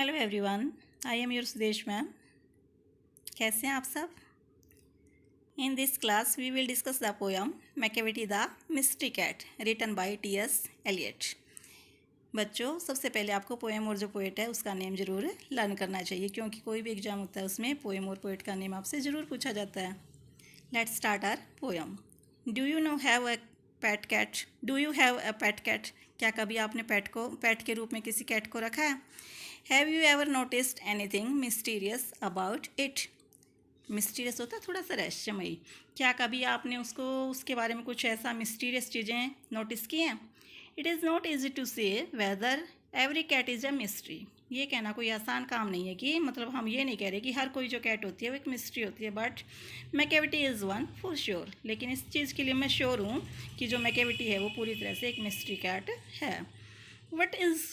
Hello everyone, I am your Sudesh ma'am. कैसे हैं आप सब? In this class we will discuss the poem Macavity the mystery cat written by T S. Eliot. बच्चों, सबसे पहले आपको पोएम और जो पोएट है उसका नेम ज़रूर लर्न करना चाहिए, क्योंकि कोई भी एग्जाम होता है उसमें पोएम और पोएट का नेम आपसे ज़रूर पूछा जाता है। Let's start our poem. Do you know have a pet cat? Do you have a pet cat? क्या कभी आपने पेट के रूप में किसी कैट को रखा है? Have you ever noticed anything mysterious about it? Mysterious होता है थोड़ा सा रहस्यमयी। क्या कभी आपने उसके बारे में कुछ ऐसा मिस्टीरियस चीज़ें नोटिस की हैं? It is not easy to say whether every cat is a mystery. ये कहना कोई आसान काम नहीं है कि मतलब हम ये नहीं कह रहे कि हर कोई जो कैट होती है वो एक मिस्ट्री होती है, but Macavity is one for sure. लेकिन इस चीज़ के लिए मैं श्योर हूँ कि जो मैकेविटी है वो पूरी तरह से एक मिस्ट्री कैट है। What is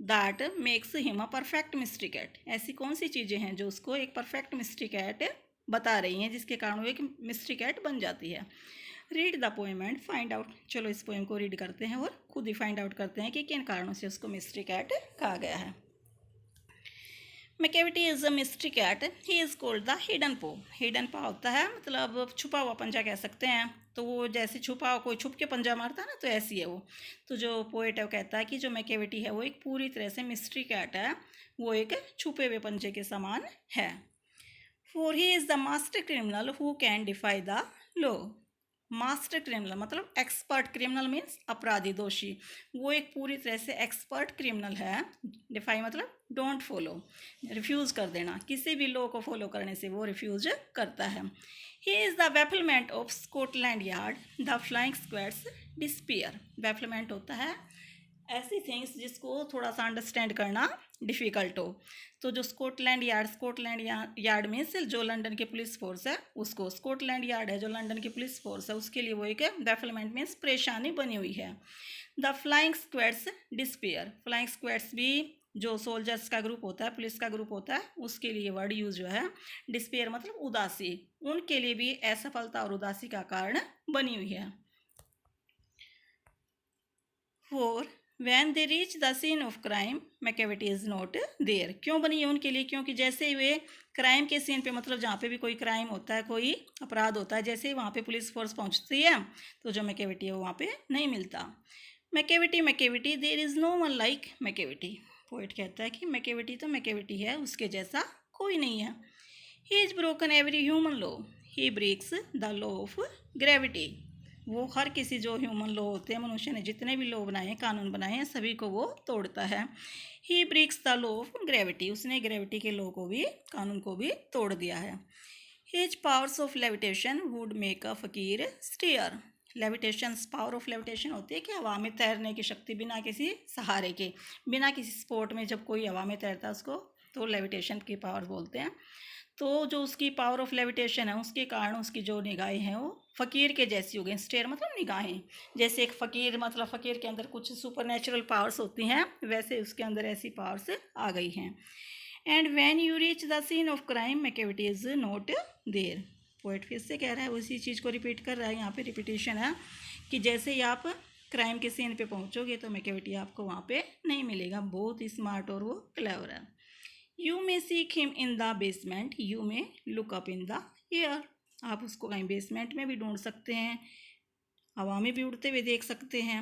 that makes him a perfect mystery cat? ऐसी कौन सी चीज़ें हैं जो उसको एक परफेक्ट मिस्ट्री कैट बता रही हैं, जिसके कारण वो एक मिस्ट्री कैट बन जाती है। Read the poem and find out. चलो इस पोएम को रीड करते हैं और खुद ही फाइंड आउट करते हैं कि किन कारणों से उसको मिस्ट्री कैट कहा गया है। Macavity is a mystery cat. He is called the hidden paw. Hidden paw होता है मतलब छुपा हुआ पंजा कह सकते हैं। तो वो जैसे छुपा कोई छुप के पंजा मारता है ना, तो ऐसी है वो। तो जो पोएट है वो कहता है कि जो मैकेविटी है वो एक पूरी तरह से मिस्ट्री कैट है, वो एक छुपे हुए पंजे के समान है। For he is the master criminal who can defy the law. Master criminal मतलब एक्सपर्ट, क्रिमिनल मीन्स अपराधी, दोषी। वो एक पूरी तरह से एक्सपर्ट क्रिमिनल है। डिफाई मतलब डोंट फॉलो, रिफ्यूज़ कर देना, किसी भी लॉ को फॉलो करने से वो रिफ्यूज करता है। He is the bafflement of Scotland Yard, the flying squads disappear. Bafflement होता है ऐसी थिंग्स जिसको थोड़ा सा अंडरस्टैंड करना डिफ़िकल्ट हो। तो जो स्कॉटलैंड यार्ड मीन्स जो लंदन की पुलिस फोर्स है उसको, स्कॉटलैंड यार्ड है जो लंदन की पुलिस फोर्स है, उसके लिए वो एक बैफलमेंट मीन्स परेशानी बनी हुई है। The flying squads despair. Flying squads भी जो सोल्जर्स का ग्रुप होता है, पुलिस का ग्रुप होता है, उसके लिए वर्ड यूज जो है डिस्पेयर मतलब उदासी, उनके लिए भी असफलता और उदासी का कारण बनी हुई है। For when they reach the scene of crime Macavity is not there. क्यों बनी है उनके लिए? क्योंकि जैसे ही वे क्राइम के सीन पे मतलब जहाँ पे भी कोई क्राइम होता है, कोई अपराध होता है, जैसे ही वहाँ पे पुलिस फोर्स पहुँचती है तो जो मैकेविटी है वो वहाँ पे नहीं मिलता। Macavity there is no one like Macavity. Poet कहता है कि मैकेविटी है, उसके जैसा कोई नहीं है। He is broken every human law, he breaks the law of gravity. वो हर किसी जो ह्यूमन लॉ होते हैं, मनुष्य ने जितने भी लॉ बनाए हैं, कानून बनाए हैं, सभी को वो तोड़ता है। He breaks the law of gravity, उसने ग्रेविटी के लॉ को भी, कानून को भी तोड़ दिया है। His powers of levitation would make a fakir stare. Levitation, power of levitation होती है कि हवा में तैरने की शक्ति, बिना किसी सहारे के, बिना किसी स्पोर्ट में जब कोई हवा में तैरता है उसको तो लेविटेशन की पावर बोलते हैं। तो जो उसकी पावर ऑफ लेविटेशन है उसके कारण उसकी जो निगाहें हैं वो फ़कीर के जैसी हो गई। स्टेयर मतलब निगाहें, जैसे एक फ़कीर मतलब फ़कीर के अंदर कुछ सुपर नेचुरल पावर्स होती हैं, वैसे उसके अंदर ऐसी पावर्स आ गई हैं। And when you reach the scene of crime Macavity is not there. Poet फिर से कह रहा है, उसी चीज़ को रिपीट कर रहा है, यहाँ पे रिपीटेशन है कि जैसे ही आप क्राइम के सीन पे पहुँचोगे तो मैकेविटी आपको वहाँ पे नहीं मिलेगा। बहुत ही स्मार्ट और वो क्लेवर है। You may seek him in the basement, you may look up in the air. आप उसको कहीं बेसमेंट में भी ढूंढ सकते हैं, हवा में भी उड़ते हुए देख सकते हैं।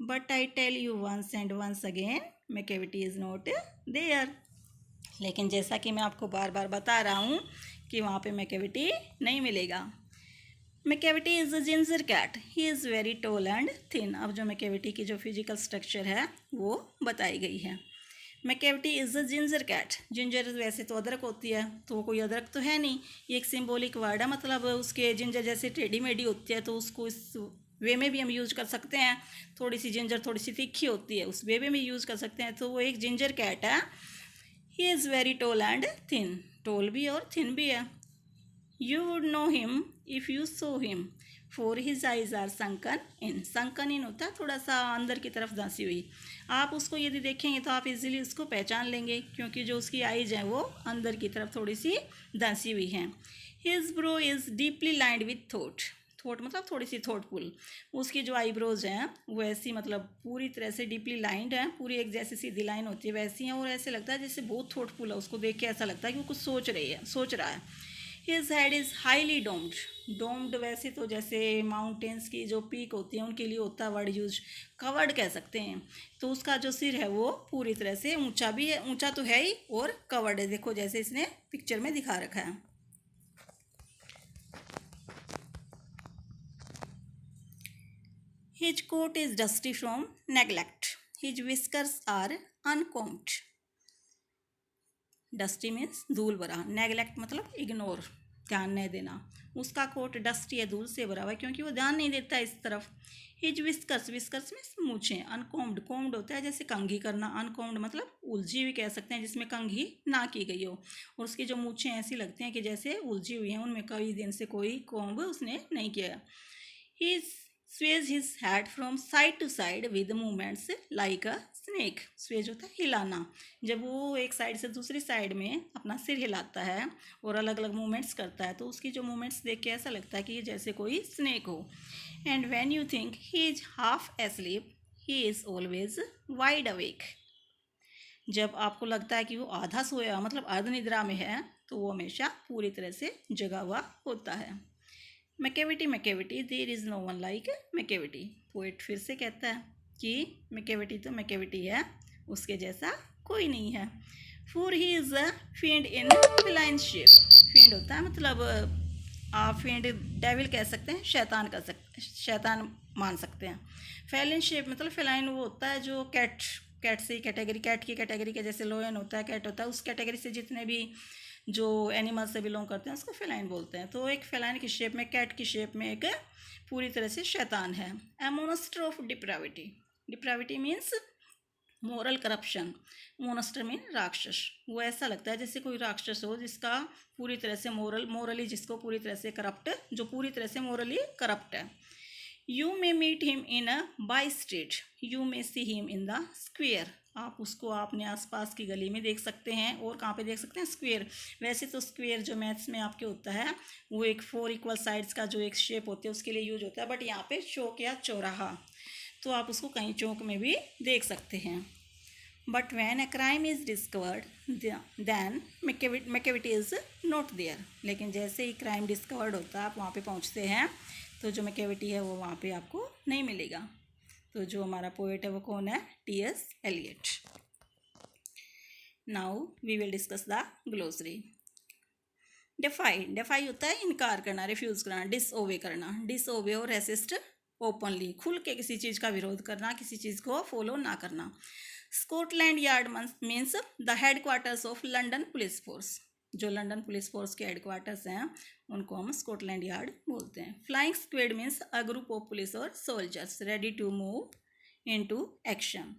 But I tell you once and once again Macavity is not there. लेकिन जैसा कि मैं आपको बार बार बता रहा हूँ कि वहाँ पे मैकेविटी नहीं मिलेगा। Macavity is a ginger cat, he is very tall and thin. अब जो मैकेविटी की जो फिजिकल स्ट्रक्चर है वो बताई गई है। Macavity is a ginger cat. Ginger वैसे तो अदरक होती है, तो वो कोई अदरक तो है नहीं, ये एक सिंबॉलिक वर्ड है, मतलब उसके जिंजर जैसे टेढ़ी मेढ़ी होती है, तो उसको इस वे में भी हम यूज़ कर सकते हैं। थोड़ी सी जिंजर थोड़ी सी तीखी होती है, उस वे में भी यूज़ कर सकते हैं, तो वो एक जिंजर कैट है। He is very tall and thin, tall भी और थिन भी है। You would know him if you saw him, for his eyes are sunken in. Sunken in होता है थोड़ा सा अंदर की तरफ धंसी हुई। आप उसको यदि देखेंगे तो आप इजीली उसको पहचान लेंगे, क्योंकि जो उसकी आइज हैं वो अंदर की तरफ थोड़ी सी धंसी हुई हैं। His bro is deeply lined with thought. Thought मतलब थोड़ी सी थॉटफुल। उसकी जो आईब्रोज हैं वो ऐसी मतलब पूरी तरह से डीपली लाइंड हैं, पूरी एक जैसी सीधी लाइन होती है वैसी हैं, और ऐसे लगता है जैसे बहुत थॉटफुल है, उसको देख के ऐसा लगता है कि वो कुछ सोच रहा है। His head is highly doomed. Doomed वैसे तो जैसे माउंटेन्स की जो पीक होती है उनके लिए होता है वर्ड यूज, कवर्ड कह सकते हैं। तो उसका जो सिर है वो पूरी तरह से ऊंचा भी है, ऊंचा तो है ही, और कवर्ड है, देखो जैसे इसने पिक्चर में दिखा रखा है। His coat is dusty from neglect. His whiskers are uncombed. Dusty means धूल भरा, नेगलेक्ट मतलब इग्नोर, ध्यान नहीं देना। उसका कोट डस्टी है, धूल से भरा हुआ है, क्योंकि वो ध्यान नहीं देता इस तरफ। हिज विस्कर्स, विस्कर्स मीन्स मूछें, अनकॉम्ड, कॉम्ड होता है जैसे कंघी करना, अनकॉम्ड मतलब उलझी हुई कह सकते हैं, जिसमें कंघी ना की गई हो। और उसकी जो मूछें ऐसी लगती हैं कि जैसे उलझी हुई हैं, उनमें कई दिन से कोई कॉम्ब उसने नहीं किया। ही sways his head from side to side with movements like a snake. Suez होता है हिलाना, जब वो एक साइड से दूसरी साइड में अपना सिर हिलाता है और अलग अलग मूवमेंट्स करता है, तो उसकी जो मूवमेंट्स देख के ऐसा लगता है कि ये जैसे कोई स्नेक हो। And when you think he is half asleep, he is always wide awake. जब आपको लगता है कि वो आधा सोया मतलब अर्ध निद्रा में है, तो वो हमेशा पूरी तरह से जगा हुआ होता है। Macavity, Macavity, there is no one like Macavity. Poet फिर से कहता है कि मैकेविटी तो मैकेविटी है, उसके जैसा कोई नहीं है। For he is a field in feline shape. Field होता है मतलब आप फील्ड डेविल कह सकते हैं, शैतान कर सकते, शैतान मान सकते हैं। फेलिन शेप मतलब फेलाइन वो होता है जो कैट से कैटेगरी, कैट की कैटेगरी के जैसे लोयन होता है, कैट होता है, उस कैटेगरी से जितने भी जो एनिमल से बिलोंग करते हैं उसको फेलाइन बोलते हैं। तो एक फेलाइन की शेप में, कैट की शेप में एक पूरी तरह से शैतान है। A monster of depravity. Depravity means moral corruption. Monster mean राक्षस। वो ऐसा लगता है जैसे कोई राक्षस हो जिसका पूरी तरह से मोरली जिसको पूरी तरह से करप्ट, जो पूरी तरह से मोरली करप्ट है। You may meet him in a by street, you may see him in the square. आप उसको अपने आसपास की गली में देख सकते हैं, और कहाँ पे देख सकते हैं, स्क्वेयर। वैसे तो स्क्वेयर जो मैथ्स में आपके होता है वो एक 4 इक्वल साइड्स का जो एक शेप होती है उसके लिए यूज होता है, बट यहाँ पे चौक या चौराहा, तो आप उसको कहीं चौक में भी देख सकते हैं। But when a crime is discovered then Macavity is not there. लेकिन जैसे ही क्राइम डिस्कवर्ड होता है, आप वहाँ पे पहुँचते हैं, तो जो मैकेविटी है वो वहाँ पे आपको नहीं मिलेगा। तो जो हमारा पोएट है वो कौन है, T.S. Eliot. Now we will discuss the glossary. Defy, defy होता है इनकार करना, रिफ्यूज़ करना, डिसओबे करना, डिसओबे और रेसिस्ट ओपनली, खुल के किसी चीज़ का विरोध करना, किसी चीज़ को फॉलो ना करना। Scotland Yard means the headquarters of London police force. जो लंदन पुलिस फोर्स के हेडक्वार्टर्स हैं उनको हम स्कॉटलैंड यार्ड बोलते हैं। Flying squad means a group of police और soldiers ready to move into action.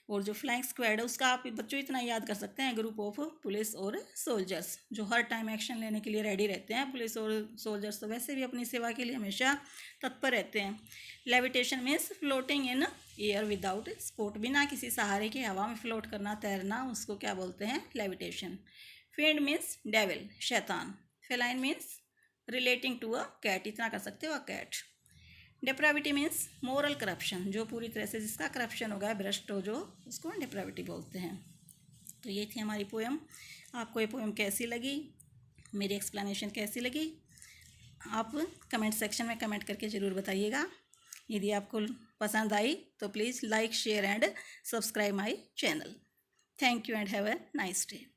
और जो फ्लाइंग स्क्वाड है उसका आप बच्चों इतना याद कर सकते हैं, ग्रुप ऑफ पुलिस और सोल्जर्स जो हर टाइम एक्शन लेने के लिए रेडी रहते हैं। पुलिस और सोल्जर्स तो वैसे भी अपनी सेवा के लिए हमेशा तत्पर रहते हैं। Levitation means floating in air without support, बिना किसी सहारे के हवा में फ्लोट करना, तैरना, उसको क्या बोलते हैं, लेविटेशन। फील्ड मीन्स डेविल, शैतान। Feline means relating to a cat, इतना कर सकते हो, a cat. Depravity means moral corruption, जो पूरी तरह से जिसका करप्शन हो गया, भ्रष्ट हो जो, उसको डिप्राविटी बोलते हैं। तो ये थी हमारी पोएम। आपको ये पोएम कैसी लगी, मेरी एक्सप्लेनेशन कैसी लगी, आप कमेंट सेक्शन में कमेंट करके ज़रूर बताइएगा। यदि आपको पसंद आई तो please like, share and subscribe my channel. Thank you and have a nice day.